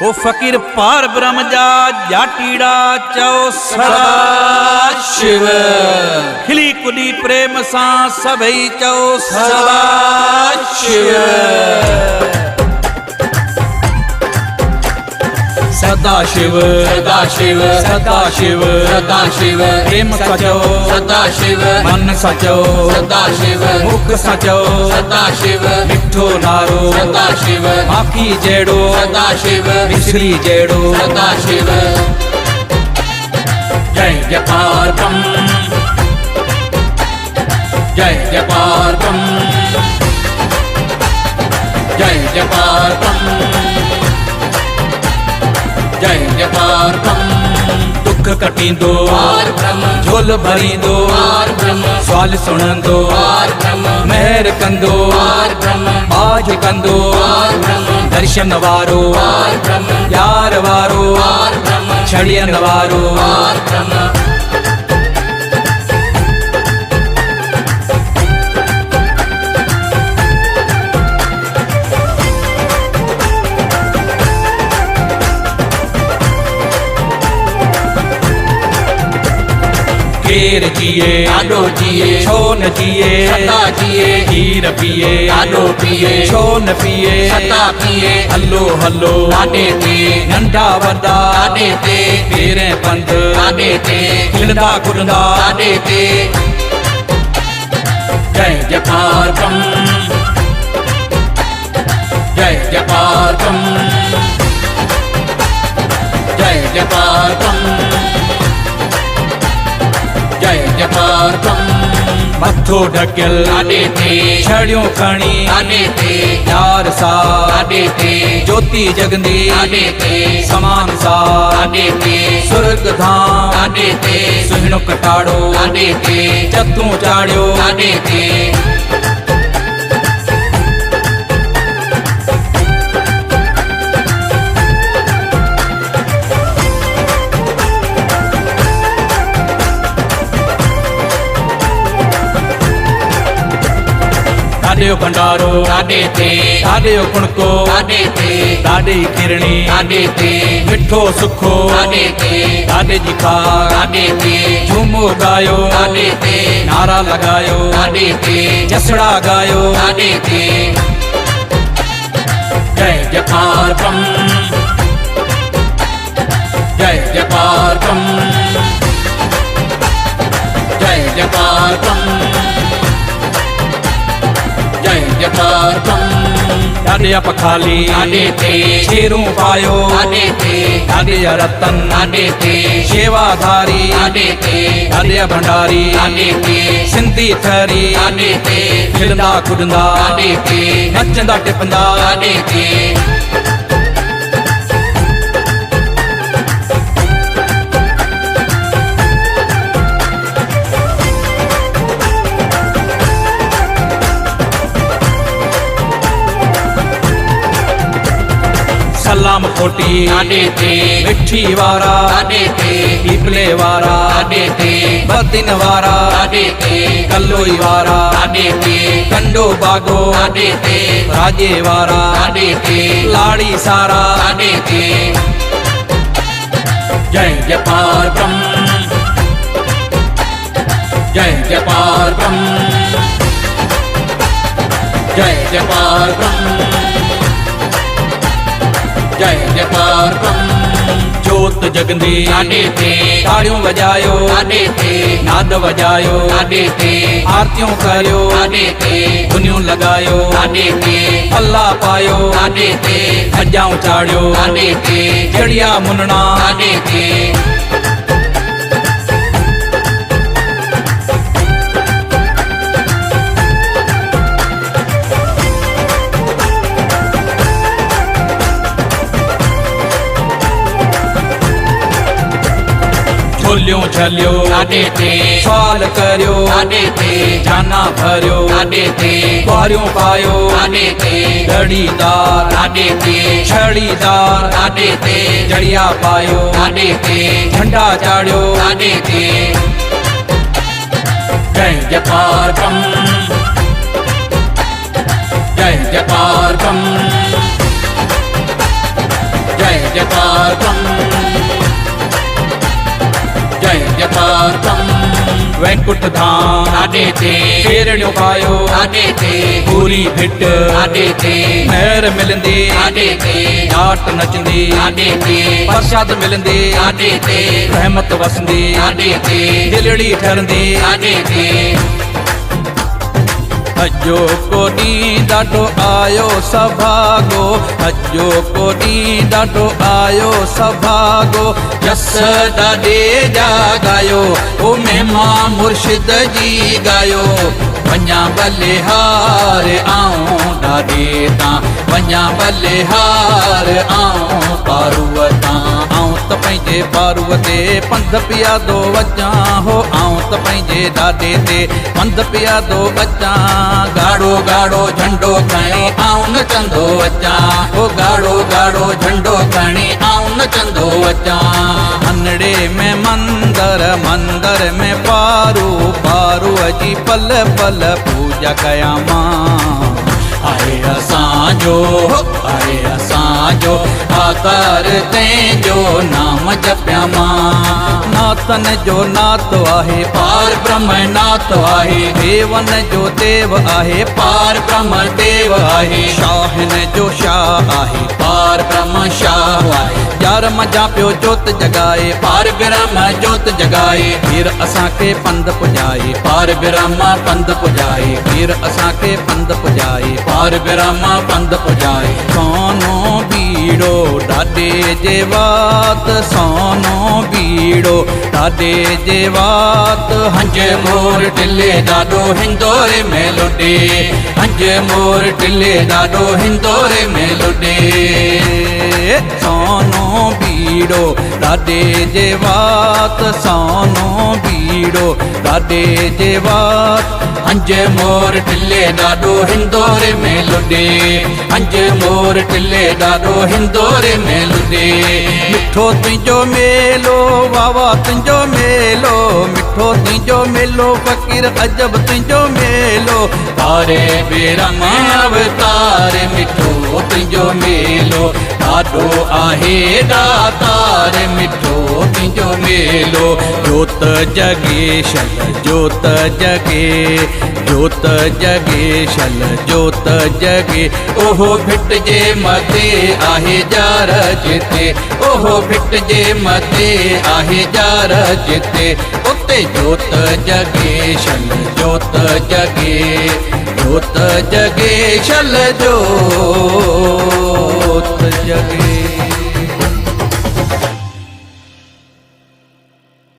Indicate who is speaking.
Speaker 1: ओ फकीर पार ब्रह्म जा जाटीड़ा चौ सदा
Speaker 2: शिव
Speaker 1: खिली कुली प्रेम सा सभई चौ
Speaker 2: सदा शिव
Speaker 1: सदा शिव
Speaker 2: सदा शिव
Speaker 1: सदा शिव
Speaker 2: सदा शिव
Speaker 1: प्रेम सचो
Speaker 2: सदा शिव
Speaker 1: मन सचो
Speaker 2: सदा शिव
Speaker 1: मुख सचो
Speaker 2: सदा शिव
Speaker 1: मिठो नारो
Speaker 2: सदा शिव
Speaker 1: माखी जेड़ो
Speaker 2: सदा शिव
Speaker 1: मिश्री जेड़ो
Speaker 2: सदा शिव जय जयकार ब्रह्म जय जयकार ब्रह्म जय जयकार ब्रह्म जय जयकार ब्रह्म
Speaker 1: दुख कटींदो
Speaker 2: पार ब्रह्म
Speaker 1: झोल भरींदो
Speaker 2: पार ब्रह्म
Speaker 1: सवाल सुणंदो
Speaker 2: पार ब्रह्म
Speaker 1: मेहर कंदो
Speaker 2: पार ब्रह्म
Speaker 1: आज कंदो
Speaker 2: पार ब्रह्म
Speaker 1: दर्शन वारो
Speaker 2: पार ब्रह्म
Speaker 1: यार वारो
Speaker 2: पार ब्रह्म
Speaker 1: छड़ियन वारो
Speaker 2: पार ब्रह्म
Speaker 1: केर जिए
Speaker 2: आडो जिए
Speaker 1: छो न जिए
Speaker 2: सदा जिए
Speaker 1: खीर पिए
Speaker 2: आडो पिए
Speaker 1: छो न पिए
Speaker 2: सदा पिए
Speaker 1: हलो हलो
Speaker 2: आडे ते
Speaker 1: नंढा वॾा
Speaker 2: आडे ते
Speaker 1: तेरे पंध
Speaker 2: आडे ते
Speaker 1: खिलंदा खुलंदा
Speaker 2: आडे ते जय जयकार ब्रह्म जय जयकार ब्रह्म जय जयकार ब्रह्म जय जयकार ब्रह्म
Speaker 1: मथो ढकियल
Speaker 2: आडे ते
Speaker 1: छड़ियों खणी
Speaker 2: आडे ते
Speaker 1: यार सा
Speaker 2: आडे ते
Speaker 1: ज्योति जगंदी
Speaker 2: आडे ते
Speaker 1: समान सा
Speaker 2: आडे ते
Speaker 1: सुर्ग धाम
Speaker 2: आडे ते
Speaker 1: सुहिणो कटाड़ो
Speaker 2: आडे ते
Speaker 1: चतूं चाड़ियो
Speaker 2: आडे ते
Speaker 1: ॾाॾियो भंडारो
Speaker 2: आडे ते
Speaker 1: ॾाॾियो कुणको
Speaker 2: आडे ते
Speaker 1: ॾाॾी खिरणी
Speaker 2: आडे ते
Speaker 1: मिठो सुखो
Speaker 2: आडे ते
Speaker 1: ॾाॾे जी खार
Speaker 2: आडे ते
Speaker 1: झूमो गायो
Speaker 2: आडे ते
Speaker 1: नारा लगायो
Speaker 2: आडे ते
Speaker 1: जसड़ा गायो
Speaker 2: आडे ते जय जयकार ब्रह्म जय जयकार ब्रह्म जय जयकार ब्रह्म जय जयकार ब्रह्म
Speaker 1: ॾाॾे पखाली
Speaker 2: आडे ते
Speaker 1: शेरूं पायो
Speaker 2: आडे ते
Speaker 1: ॾाॾे रतन
Speaker 2: आडे ते
Speaker 1: शेवाधारी
Speaker 2: आडे ते
Speaker 1: ॾाॾे भंडारी
Speaker 2: आडे ते
Speaker 1: सिंधी थरी
Speaker 2: आडे ते
Speaker 1: खिलंदा खुलंदा
Speaker 2: आडे ते
Speaker 1: नचंदा टिपंदा
Speaker 2: आडे ते
Speaker 1: सलाम खोटी
Speaker 2: आडे ते
Speaker 1: मिठी वारा
Speaker 2: आडे ते
Speaker 1: पीपले वारा
Speaker 2: आडे ते
Speaker 1: बदिन वारा
Speaker 2: आडे ते
Speaker 1: कल्लोई वारा
Speaker 2: आडे ते
Speaker 1: कंडो बागो
Speaker 2: आडे ते
Speaker 1: राजे वारा
Speaker 2: आडे ते
Speaker 1: लाड़ी सारा
Speaker 2: आडे ते जय जयकार ब्रह्म जय जयकार ब्रह्म जय जयकार ब्रह्म जय जयकार ब्रह्म
Speaker 1: जोत जगंदी
Speaker 2: आडे ते
Speaker 1: ताड़ियों वजायो
Speaker 2: आडे ते
Speaker 1: नाद वजायो
Speaker 2: आडे ते
Speaker 1: आरतियों करियो
Speaker 2: आडे ते
Speaker 1: धुनियूं लगायो
Speaker 2: आडे ते
Speaker 1: अल्लाह पायो
Speaker 2: आडे ते
Speaker 1: अजाऊं चाड़ियो
Speaker 2: आडे ते
Speaker 1: जड़िया मुनना
Speaker 2: आडे ते
Speaker 1: झोलियों छलियो
Speaker 2: आडे ते
Speaker 1: सवाल करियो
Speaker 2: आडे ते
Speaker 1: जाना भरियो
Speaker 2: आडे ते
Speaker 1: कुआरियों पायो
Speaker 2: आडे ते
Speaker 1: दड़ीदार
Speaker 2: आडे ते
Speaker 1: छड़ीदार
Speaker 2: आडे ते
Speaker 1: जड़िया पायो
Speaker 2: आडे ते
Speaker 1: झंडा चाड़ियो
Speaker 2: आडे ते जय जयकार ब्रह्म जय जयकार ब्रह्म जय जयकार त्वं जय जयकार त्वं
Speaker 1: वैकुंठ धाम
Speaker 2: लाडे ते
Speaker 1: शेरणियों पायो
Speaker 2: लाडे ते
Speaker 1: पूरी भिट
Speaker 2: लाडे ते
Speaker 1: महर मिलंदी
Speaker 2: लाडे ते
Speaker 1: जाट नचंदी
Speaker 2: लाडे ते
Speaker 1: प्रसाद मिलंदी
Speaker 2: लाडे ते
Speaker 1: रहमत वसंदी
Speaker 2: लाडे ते
Speaker 1: दिलड़ी ठरंदी
Speaker 2: लाडे ते
Speaker 1: अजो को ॾींहुं ॾाढो आयो सभागो अजो को ॾींहुं ॾाढो आयो सभागो जस ॾाॾे जा गायो ओ महिमा मुर्शिद जी गायो वञा बलिहार आऊं ॾाॾे तां वञा बलिहार आऊं पारूअ तां आऊं त पंहिंजे पारूअ ते पंध पियादो अचां हो आऊं त पंहिंजे ॾाॾे ते पंध पियादो अचां गाढ़ो गाढ़ो झंडो खणी आऊं नचंदो अचां हो गाढ़ो गाढ़ो झंडो खणी आऊं नचंदो अचां हनड़े में मंदर मंदर में पारू पारू जी पल पल पूजा कयां मां आए असांजो आकार तंहिंजो नाम जपिया मां नातन जो नातो आहे पार ब्रह्म नातो आहे देवन जो देव आहे पार ब्रह्म देव आहे शाहन जो शाह आहे पार ब्रह्म शाह आहे यार मजा पियो जोत जगाए पार ब्रह्म जोत जगाए फिर असांखे पंध पुॼाए पार ब्रह्म पंध पुॼाए फिर असांखे पंध पुॼाए पार ब्रह्म पंध पुॼाए सोनो बीड़ो ॾाॾे जे वात सोनो बीड़ो ॾाॾे जे वात हंज मोर टिले ॾाढो हिंदोरे में लुॾे हंज मोर टिले ॾाढो हिंदोरे में लुॾे सोनो बीड़ो ॾाॾे जे वात सोनो बीड़ो ॾाॾे जे वात हंज मोर टिले ॾाढो हिंदोरे में लुॾे हंज मोर टिले ॾाढो हिंदोरे में लुॾे मिठो तुंहिंजो मेलो वावा तुंहिंजो मेलो मिठो तुंहिंजो मेलो फ़कीर अजब तुंहिंजो मेलो तारे बेरम अवतार मिठो तुंहिंजो मेलो ॾाढो आहे दातार मिठो तुंहिंजो मेलो जोत जगे शल जोत जगे जोत जगे शल जोत जगे ओहो भिट जे मथे आहे जार जिते ओहो भिट जे मथे आहे जार जिते उते जोत जगे शल जोत जगे जोत जगे शल जोत जगे।